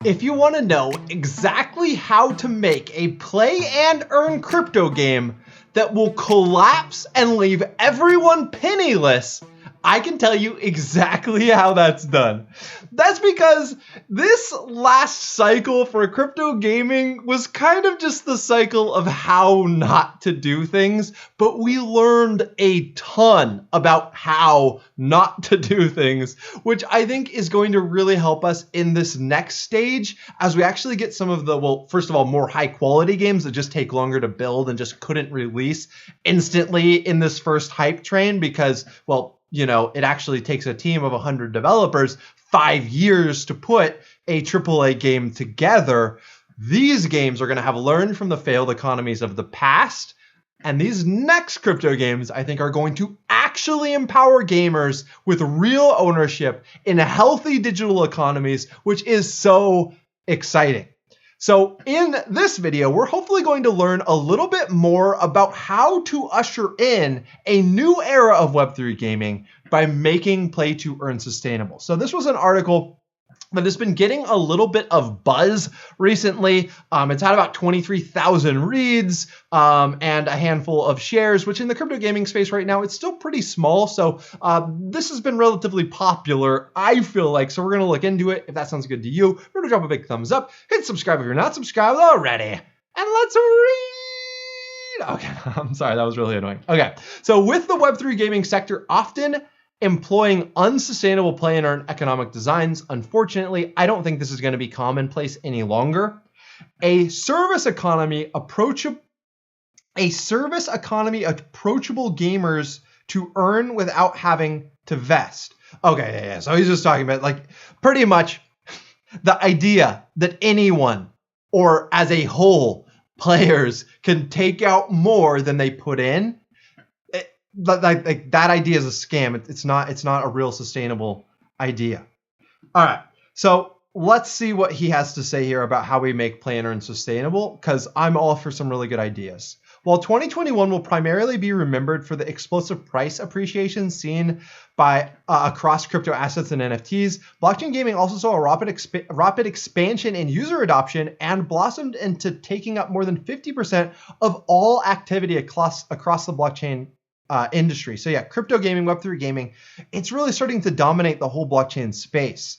If you want to know exactly how to make a play and earn crypto game that will collapse and leave everyone penniless, I can tell you exactly how that's done. That's because this last cycle for crypto gaming was kind of just the cycle of how not to do things, but we learned a ton about how not to do things, which I think is going to really help us in this next stage as we actually get some of the, well, first of all, more high quality games that just take longer to build and just couldn't release instantly in this first hype train because, well, you know, it actually takes a team of 100 developers 5 years to put a AAA game together. These games are going to have learned from the failed economies of the past. And these next crypto games, I think, are going to actually empower gamers with real ownership in healthy digital economies, which is so exciting. So in this video, we're hopefully going to learn a little bit more about how to usher in a new era of Web3 gaming by making play to earn sustainable. So this was an article that has been getting a little bit of buzz recently. It's had about 23,000 reads and a handful of shares, which in the crypto gaming space right now, it's still pretty small. So this has been relatively popular, I feel like. So we're going to look into it. If that sounds good to you, remember to drop a big thumbs up, hit subscribe if you're not subscribed already, and let's read. Okay, I'm sorry, that was really annoying. Okay, so with the Web3 gaming sector often employing unsustainable play and earn economic designs, unfortunately, I don't think this is going to be commonplace any longer. A service economy approachable gamers to earn without having to vest. Okay, yeah. So he's just talking about like pretty much the idea that anyone or as a whole players can take out more than they put in. Like that idea is a scam. It's not a real sustainable idea. All right, so let's see what he has to say here about how we make play and earn sustainable, because I'm all for some really good ideas. While 2021 will primarily be remembered for the explosive price appreciation seen by across crypto assets and NFTs, blockchain gaming also saw a rapid expansion in user adoption and blossomed into taking up more than 50% of all activity across the blockchain industry. So yeah, crypto gaming, Web3 gaming, it's really starting to dominate the whole blockchain space.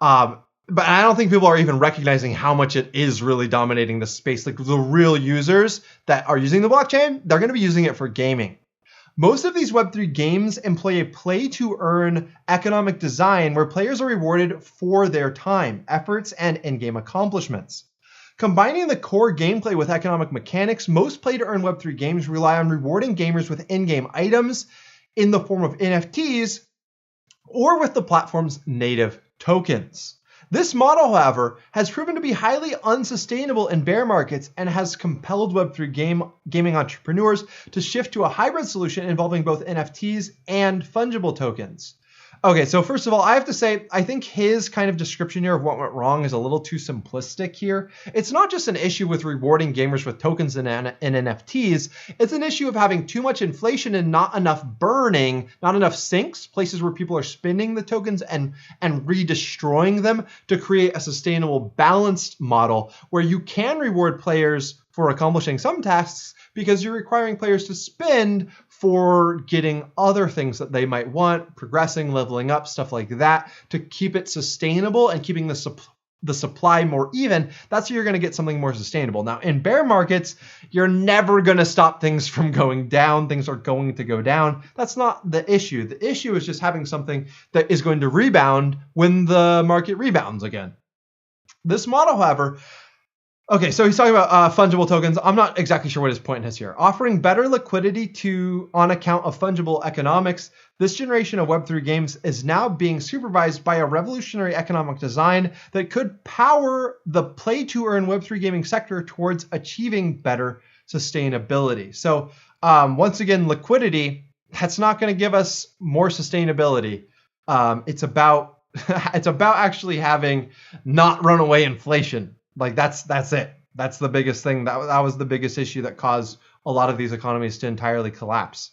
But I don't think people are even recognizing how much it is really dominating the space. Like the real users that are using the blockchain, they're going to be using it for gaming. Most of these Web3 games employ a play to earn economic design where players are rewarded for their time, efforts, and in-game accomplishments. Combining the core gameplay with economic mechanics, most play-to-earn Web3 games rely on rewarding gamers with in-game items in the form of NFTs or with the platform's native tokens. This model, however, has proven to be highly unsustainable in bear markets and has compelled Web3 gaming entrepreneurs to shift to a hybrid solution involving both NFTs and fungible tokens. Okay, so first of all, I have to say, I think his kind of description here of what went wrong is a little too simplistic here. It's not just an issue with rewarding gamers with tokens and NFTs. It's an issue of having too much inflation and not enough burning, not enough sinks, places where people are spending the tokens and redestroying them to create a sustainable, balanced model where you can reward players for accomplishing some tasks because you're requiring players to spend for getting other things that they might want, progressing, leveling up, stuff like that, to keep it sustainable and keeping the supply more even. That's how you're going to get something more sustainable. Now, in bear markets, you're never going to stop things from going down. Things are going to go down. That's not the issue. The issue is just having something that is going to rebound when the market rebounds again. This model, however, okay, so he's talking about fungible tokens. I'm not exactly sure what his point is here. Offering better liquidity on account of fungible economics, this generation of Web3 games is now being supervised by a revolutionary economic design that could power the play-to-earn Web3 gaming sector towards achieving better sustainability. So once again, liquidity, that's not going to give us more sustainability. It's about actually having not runaway inflation. Like that's it. That's the biggest thing. That was the biggest issue that caused a lot of these economies to entirely collapse.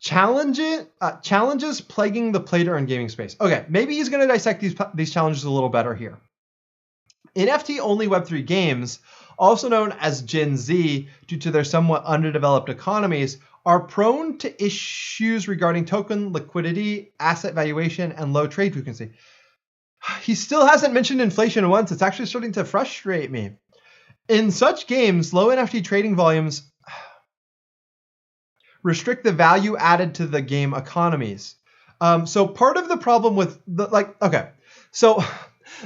Challenges plaguing the play-to-earn gaming space. Okay, maybe he's going to dissect these challenges a little better here. NFT-only Web3 games, also known as Gen Z due to their somewhat underdeveloped economies, are prone to issues regarding token liquidity, asset valuation, and low trade frequency. He still hasn't mentioned inflation once. It's actually starting to frustrate me. In such games, low NFT trading volumes restrict the value added to the game economies. So part of the problem with so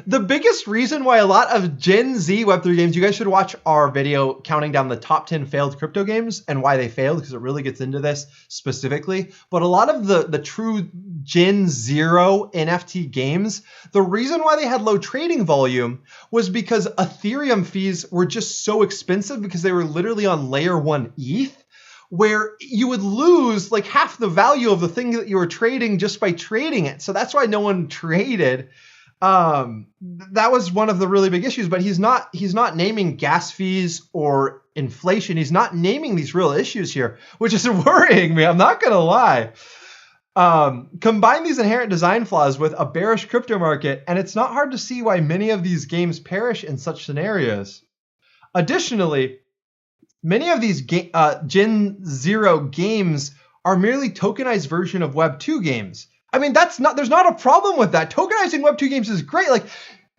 the biggest reason why a lot of Gen Z Web3 games, you guys should watch our video counting down the top 10 failed crypto games and why they failed, because it really gets into this specifically. But a lot of the true Gen Zero NFT games, the reason why they had low trading volume was because Ethereum fees were just so expensive because they were literally on layer 1 ETH, where you would lose like half the value of the thing that you were trading just by trading it. So that's why no one traded. That was one of the really big issues, but he's not naming gas fees or inflation. He's not naming these real issues here, which is worrying me. I'm not going to lie. Combine these inherent design flaws with a bearish crypto market, and it's not hard to see why many of these games perish in such scenarios. Additionally, many of these Gen Zero games are merely tokenized version of Web 2 games. I mean, there's not a problem with that. Tokenizing Web 2 games is great. Like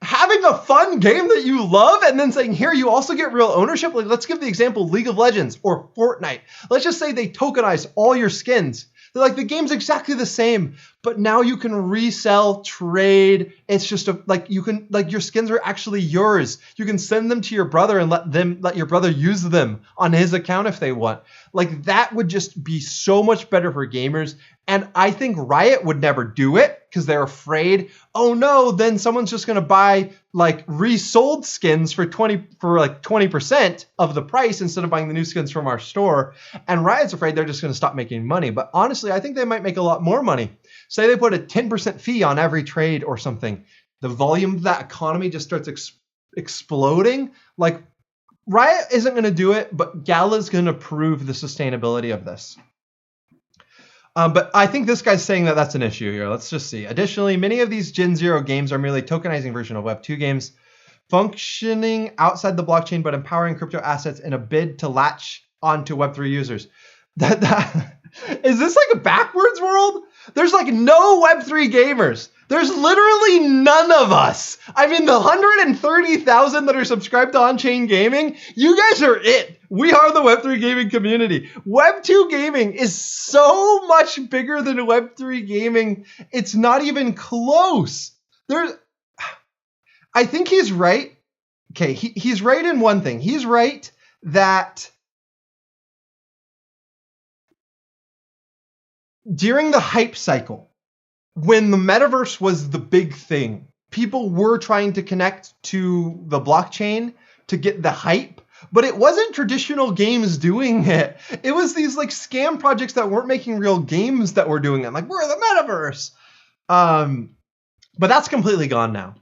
having a fun game that you love and then saying, here, you also get real ownership. Like let's give the example League of Legends or Fortnite. Let's just say they tokenize all your skins. They're like, the game's exactly the same, but now you can resell, trade. It's just your skins are actually yours. You can send them to your brother and let your brother use them on his account if they want. Like that would just be so much better for gamers. And I think Riot would never do it because they're afraid, oh no, then someone's just going to buy like resold skins for 20% of the price instead of buying the new skins from our store. And Riot's afraid they're just going to stop making money. But honestly, I think they might make a lot more money. Say they put a 10% fee on every trade or something. The volume of that economy just starts exploding. Like Riot isn't going to do it, but Gala's going to prove the sustainability of this. But I think this guy's saying that that's an issue here. Let's just see. Additionally, many of these Gen Zero games are merely tokenizing version of Web 2 games, functioning outside the blockchain but empowering crypto assets in a bid to latch onto Web 3 users. Is this like a backwards world? There's like no Web 3 gamers. There's literally none of us. I mean, the 130,000 that are subscribed to On-Chain Gaming, you guys are it. We are the Web3 gaming community. Web2 gaming is so much bigger than Web3 gaming. It's not even close. I think he's right. Okay, he's right in one thing. He's right that during the hype cycle, when the metaverse was the big thing, people were trying to connect to the blockchain to get the hype, but it wasn't traditional games doing it. It was these like scam projects that weren't making real games that were doing it. Like, we're the metaverse. But that's completely gone now.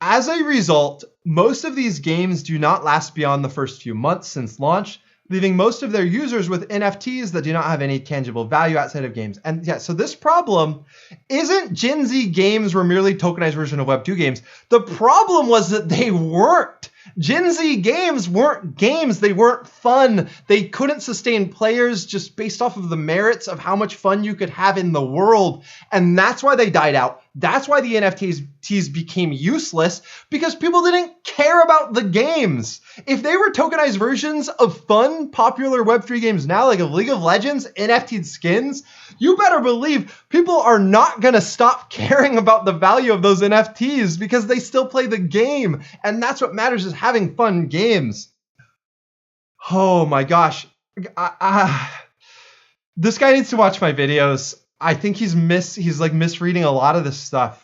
As a result, most of these games do not last beyond the first few months since launch, leaving most of their users with NFTs that do not have any tangible value outside of games. And yeah, so this problem isn't Gen Z games were merely tokenized version of Web 2 games. The problem was that they weren't. Gen Z games weren't games. They weren't fun. They couldn't sustain players just based off of the merits of how much fun you could have in the world. And that's why they died out. That's why the NFTs became useless, because people didn't care about the games. If they were tokenized versions of fun, popular Web3 games now, like of League of Legends, NFT'd skins, you better believe people are not going to stop caring about the value of those NFTs because they still play the game. And that's what matters, is having fun games. Oh my gosh. This guy needs to watch my videos. I think he's misreading a lot of this stuff.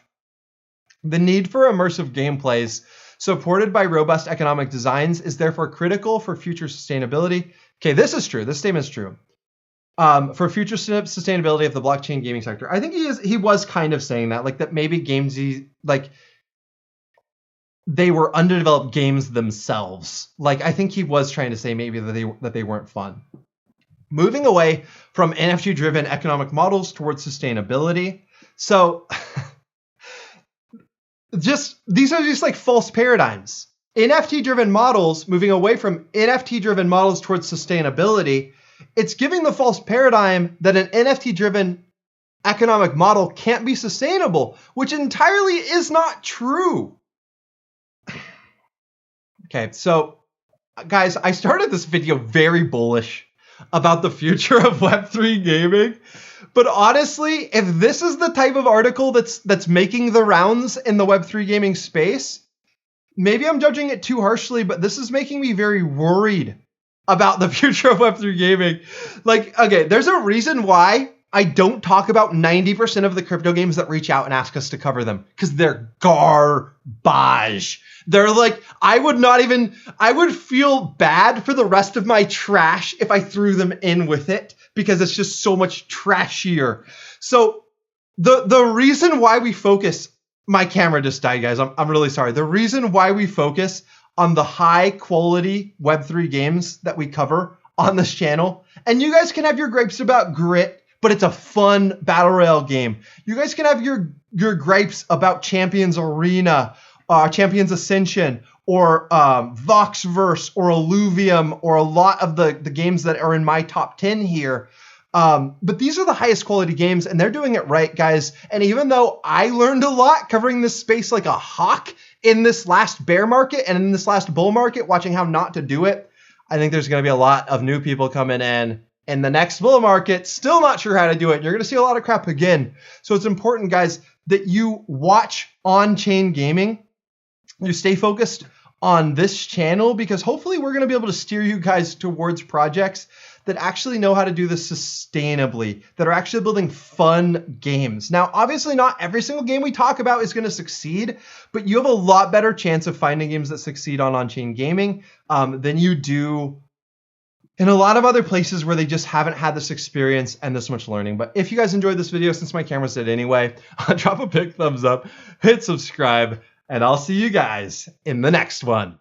The need for immersive gameplays supported by robust economic designs is therefore critical for future sustainability. Okay, this is true. This statement is true. For future sustainability of the blockchain gaming sector. I think he was kind of saying that, like that maybe games, like they were underdeveloped games themselves. Like I think he was trying to say maybe that they weren't fun. Moving away from NFT-driven economic models towards sustainability. So these are just like false paradigms. NFT-driven models, moving away from NFT-driven models towards sustainability, it's giving the false paradigm that an NFT-driven economic model can't be sustainable, which entirely is not true. Okay, so guys, I started this video very bullish about the future of Web3 gaming. But honestly, if this is the type of article that's making the rounds in the Web3 gaming space, maybe I'm judging it too harshly, but this is making me very worried about the future of Web3 gaming. Like, okay, there's a reason why I don't talk about 90% of the crypto games that reach out and ask us to cover them, because they're garbage. They're like, I would feel bad for the rest of my trash if I threw them in with it, because it's just so much trashier. So the reason why we focus, my camera just died, guys. I'm really sorry. The reason why we focus on the high quality Web3 games that we cover on this channel, and you guys can have your gripes about Grit, but it's a fun battle royale game. You guys can have your gripes about Champions Arena, Champions Ascension, or Voxverse, or Illuvium, or a lot of the games that are in my top 10 here. But these are the highest quality games, and they're doing it right, guys. And even though I learned a lot covering this space like a hawk in this last bear market and in this last bull market, watching how not to do it, I think there's going to be a lot of new people coming in the next bull market, still not sure how to do it. You're going to see a lot of crap again. So it's important, guys, that you watch on-chain gaming. You stay focused on this channel, because hopefully we're going to be able to steer you guys towards projects that actually know how to do this sustainably, that are actually building fun games. Now, obviously not every single game we talk about is going to succeed, but you have a lot better chance of finding games that succeed on-chain gaming than you do in a lot of other places where they just haven't had this experience and this much learning. But if you guys enjoyed this video, since my camera's dead anyway, drop a big thumbs up, hit subscribe, and I'll see you guys in the next one.